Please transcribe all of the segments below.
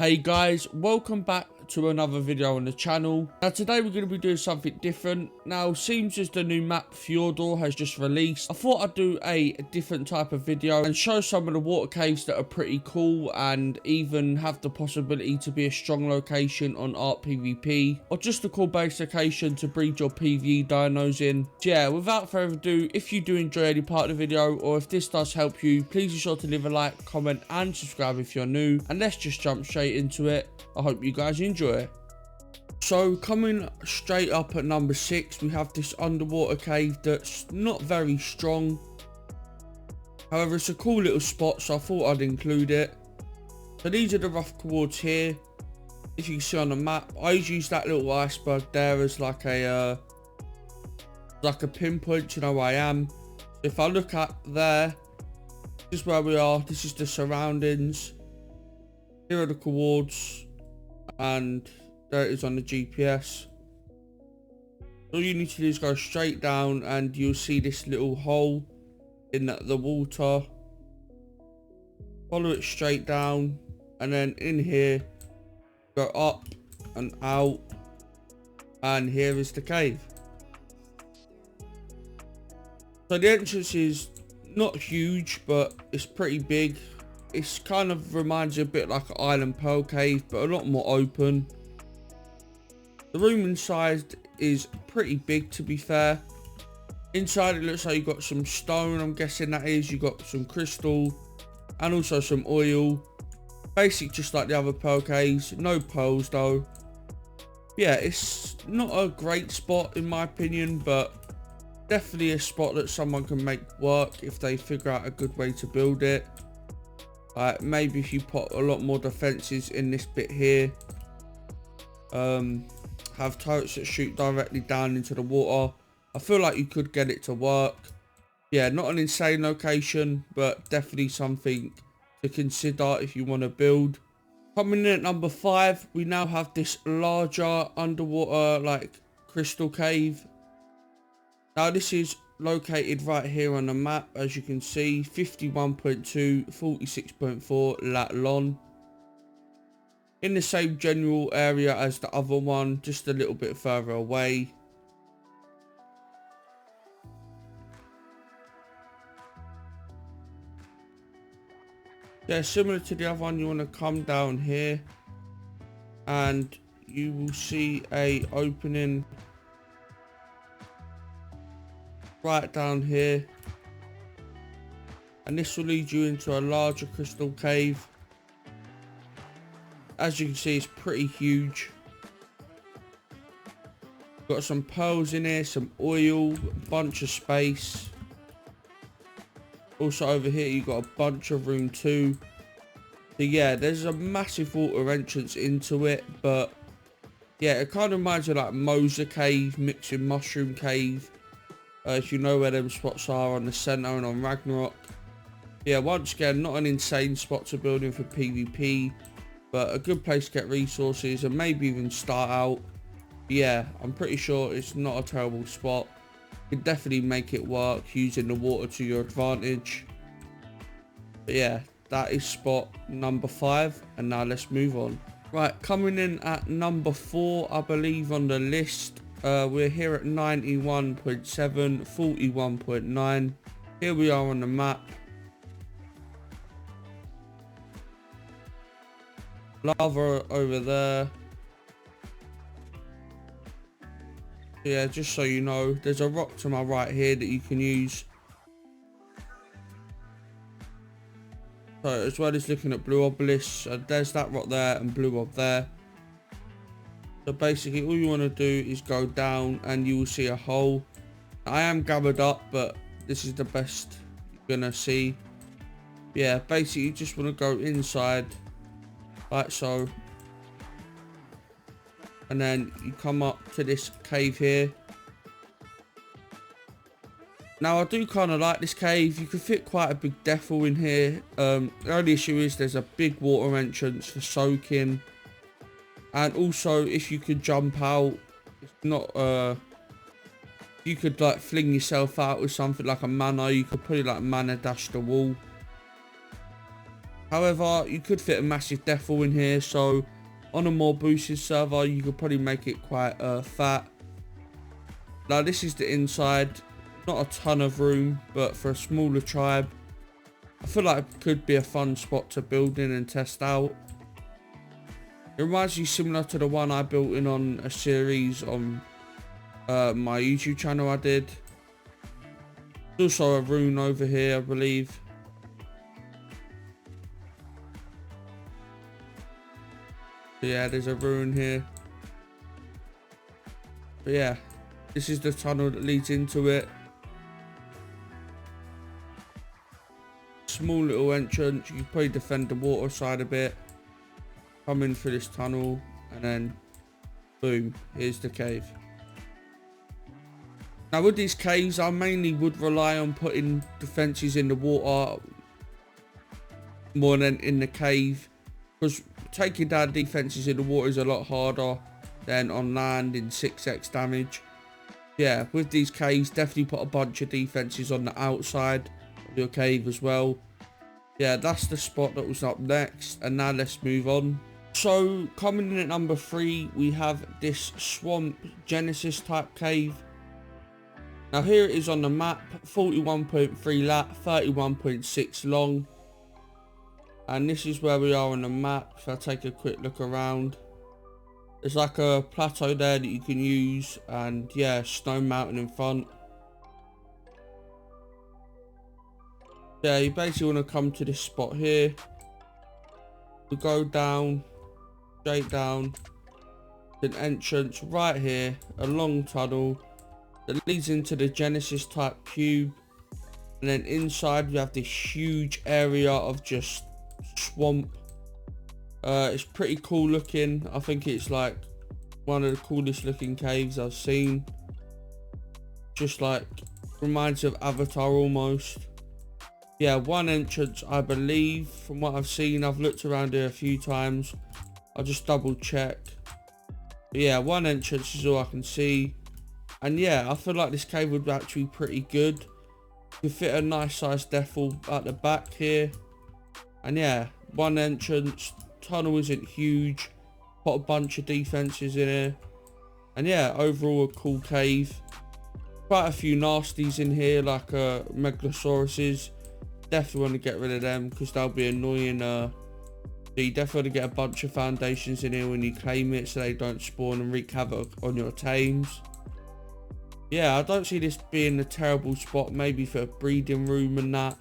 Hey guys, welcome back to another video on the channel. Now today we're going to be doing something different. Now seems as the new map Fjordur has just released, I thought I'd do a different type of video and show some of the water caves that are pretty cool and even have the possibility to be a strong location on Arc PvP or just a cool base location to breed your PvE dinos in. So yeah, without further ado, if you do enjoy any part of the video or if this does help you, please be sure to leave a like, comment and subscribe if you're new, and let's just jump straight into it. I hope you guys enjoy it. So coming straight up at number 6, we have this underwater cave that's not very strong. However, it's a cool little spot, so I thought I'd include it. So these are the rough quartz here. If you can see on the map, I use that little iceberg there as like a pinpoint to know where I am. If I look at there, this is where we are. This is the surroundings. Here are the quartz, and there it is on the GPS. All you need to do is go straight down and you'll see this little hole in the water. Follow it straight down and then in here, go up and out, and here is the cave. So the entrance is not huge, but it's pretty big. It's kind of reminds you a bit like an Island Pearl cave, but a lot more open. The room inside is pretty big, to be fair. Inside it looks like you've got some stone, I'm guessing that is. You've got some crystal and also some oil. Basic, just like the other pearl caves. No pearls though. Yeah, it's not a great spot in my opinion, but definitely a spot that someone can make work if they figure out a good way to build it. Maybe if you put a lot more defenses in this bit here, have turrets that shoot directly down into the water, I feel like you could get it to work. Yeah, not an insane location, but definitely something to consider if you want to build. Coming in at number 5, we now have this larger underwater like crystal cave. Now this is located right here on the map, as you can see, 51.2, 46.4 lat long. In the same general area as the other one, just a little bit further away. Yeah, similar to the other one, you want to come down here and you will see a opening right down here, and this will lead you into a larger crystal cave. As you can see, it's pretty huge. Got some pearls in here, some oil, a bunch of space. Also over here you've got a bunch of room too. So yeah, there's a massive water entrance into it, but yeah, it kind of reminds you of like Moser Cave mixed with Mushroom Cave. If you know where them spots are on the centre and on Ragnarok. Yeah, once again, not an insane spot to build in for PvP, but a good place to get resources and maybe even start out. Yeah, I'm pretty sure it's not a terrible spot. You can definitely make it work using the water to your advantage. But yeah, that is spot number 5, and now let's move on. Right, coming in at number 4, I believe on the list. We're here at 91.7, 41.9. Here we are on the map. Lava over there. Yeah, just so you know, there's a rock to my right here that you can use. So as well as looking at blue obelisks, there's that rock there and blue up there. So basically all you want to do is go down and you will see a hole. I am gathered up, but this is the best you're gonna see. Yeah, basically you just want to go inside like so, and then you come up to this cave here. Now I do kind of like this cave. You can fit quite a big Rathole in here. The only issue is there's a big water entrance for soaking. And also, if you could jump out, it's not, you could like fling yourself out with something like a mana. You could put it like mana dash the wall. However, you could fit a massive Rathole in here, so on a more boosted server, you could probably make it quite fat. Now this is the inside, not a ton of room, but for a smaller tribe, I feel like it could be a fun spot to build in and test out. It reminds you similar to the one I built in on a series on my YouTube channel I did. There's also a rune over here, I believe. Yeah, there's a rune here. But yeah, this is the tunnel that leads into it. Small little entrance. You can probably defend the water side a bit. Come in through this tunnel and then boom, here's the cave. Now with these caves, I mainly would rely on putting defences in the water more than in the cave, because taking down defences in the water is a lot harder than on land in 6x damage. Yeah, with these caves, definitely put a bunch of defences on the outside of your cave as well. Yeah, that's the spot that was up next, and now let's move on. So coming in at number 3, we have this swamp Genesis type cave. Now here it is on the map, 41.3 lat, 31.6 long. And this is where we are on the map. If I take a quick look around, there's like a plateau there that you can use, and yeah, snow mountain in front. Yeah, you basically want to come to this spot here. We go down, straight down, an entrance right here, a long tunnel that leads into the Genesis type cube, and then inside we have this huge area of just swamp. It's pretty cool looking. I think it's like one of the coolest looking caves I've seen. Just like reminds of Avatar almost. Yeah, one entrance I believe from what I've seen. I've looked around here a few times. I'll just double check. But yeah, one entrance is all I can see. And yeah, I feel like this cave would be actually pretty good. You could fit a nice sized Rathole at the back here. And yeah, one entrance, tunnel isn't huge, put a bunch of defences in here. And yeah, overall a cool cave. Quite a few nasties in here, like Megalosauruses. Definitely want to get rid of them because they'll be annoying. You definitely want to get a bunch of foundations in here when you claim it, so they don't spawn and wreak havoc on your tames. Yeah, I don't see this being a terrible spot, maybe for a breeding room and that.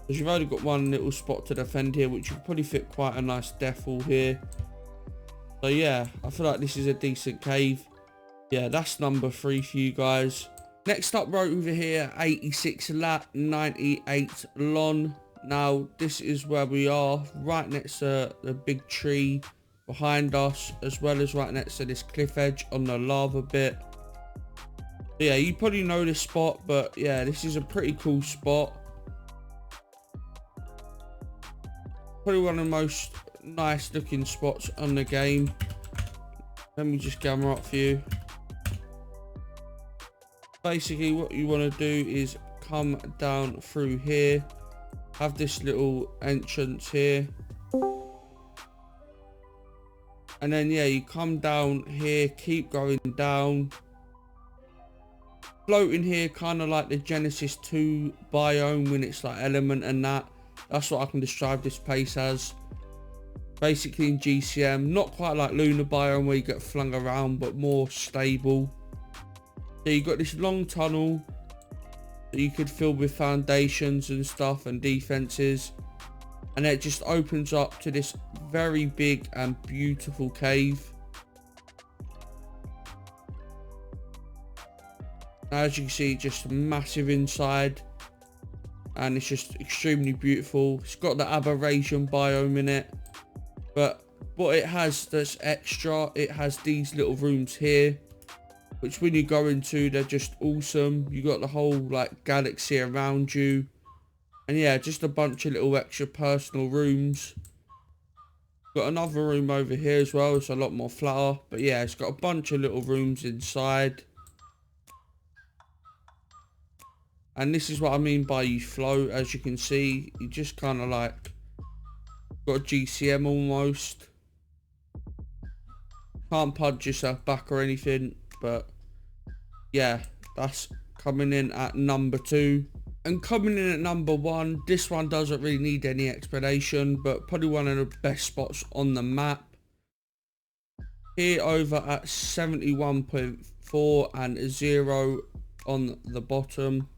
Because you've only got one little spot to defend here, which you could probably fit quite a nice Rathole here. So yeah, I feel like this is a decent cave. Yeah, that's number 3 for you guys. Next up right over here, 86 lat, 98 long. Now, this is where we are, right next to the big tree behind us, as well as right next to this cliff edge on the lava bit. Yeah, you probably know this spot, but yeah, this is a pretty cool spot. Probably one of the most nice looking spots on the game. Let me just camera up for you. Basically, what you want to do is come down through here, have this little entrance here, and then yeah, you come down here, keep going down, floating here, kind of like the Genesis 2 biome when it's like element and that. That's what I can describe this place as. Basically in GCM, not quite like lunar biome where you get flung around, but more stable. So you got this long tunnel that you could fill with foundations and stuff and defenses, and it just opens up to this very big and beautiful cave. Now, as you can see, just massive inside, and it's just extremely beautiful. It's got the aberration biome in it, but what it has that's extra, it has these little rooms here, which when you go into, they're just awesome. You got the whole like galaxy around you, and yeah, just a bunch of little extra personal rooms. Got another room over here as well. It's a lot more flatter, but yeah, it's got a bunch of little rooms inside. And this is what I mean by you float. As you can see, you just kind of like Got a GCM almost. Can't punch yourself back or anything, but yeah, that's coming in at number 2. And coming in at number 1, this one doesn't really need any explanation, but probably one of the best spots on the map. Here over at 71.4 and 0 on the bottom.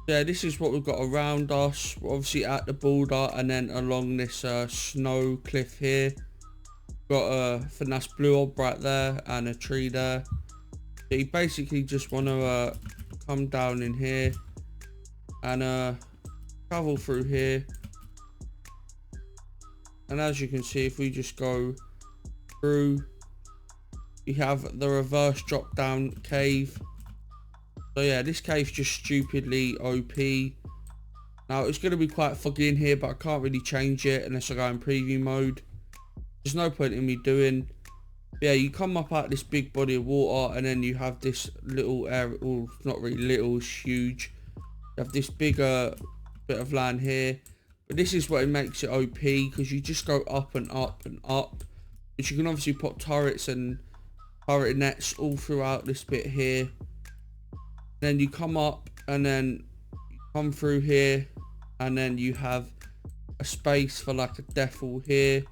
Yeah, this is what we've got around us. We're obviously at the border and then along this snow cliff here. Got a finesse blue orb right there and a tree there. So you basically just want to come down in here and travel through here. And as you can see, if we just go through, you have the reverse drop down cave. So yeah, this cave's just stupidly OP. Now it's going to be quite foggy in here, but I can't really change it unless I go in preview mode. There's no point in me doing. But yeah, you come up out this big body of water and then you have this little area, well, not really little, it's huge. You have this bigger bit of land here. But this is what it makes it OP, because you just go up and up and up. But you can obviously put turrets and turret nets all throughout this bit here. Then you come up and then you come through here and then you have a space for like a defil here,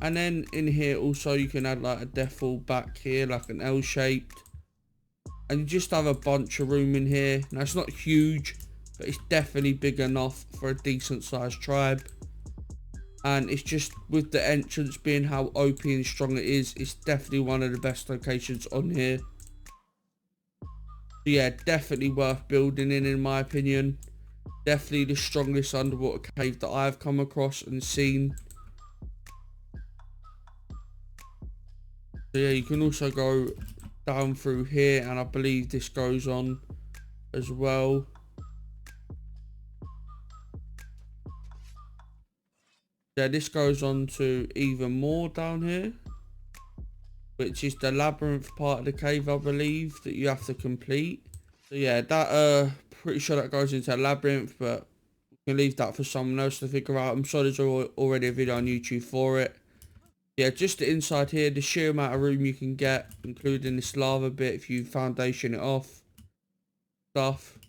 and then in here also you can add like a defil back here, like an L shaped, and you just have a bunch of room in here. Now it's not huge, but it's definitely big enough for a decent sized tribe, and it's just with the entrance being how OP and strong it is, it's definitely one of the best locations on here. Yeah, definitely worth building in my opinion. Definitely the strongest underwater cave that I've come across and seen. So yeah, you can also go down through here, and I believe this goes on as well. Yeah, this goes on to even more down here, which is the labyrinth part of the cave, I believe, that you have to complete. So yeah, that pretty sure that goes into a labyrinth, but we can leave that for someone else to figure out. I'm sure there's already a video on YouTube for it. Yeah, just the inside here, the sheer amount of room you can get, including this lava bit if you foundation it off. Stuff.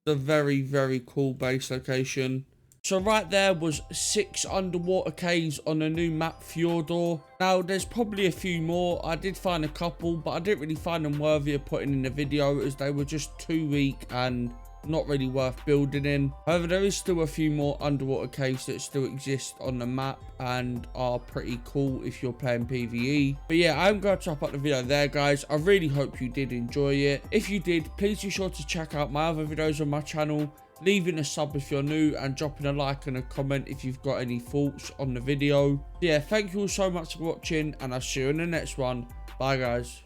It's a very, very cool base location. So right there was 6 underwater caves on the new map Fjordur. Now there's probably a few more. I did find a couple, but I didn't really find them worthy of putting in the video, as they were just too weak and not really worth building in. However, there is still a few more underwater caves that still exist on the map and are pretty cool if you're playing PvE. But yeah, I'm going to wrap up the video there, guys. I really hope you did enjoy it. If you did, please be sure to check out my other videos on my channel, leaving a sub if you're new, and dropping a like and a comment if you've got any thoughts on the video. Yeah, thank you all so much for watching, and I'll see you in the next one. Bye, guys.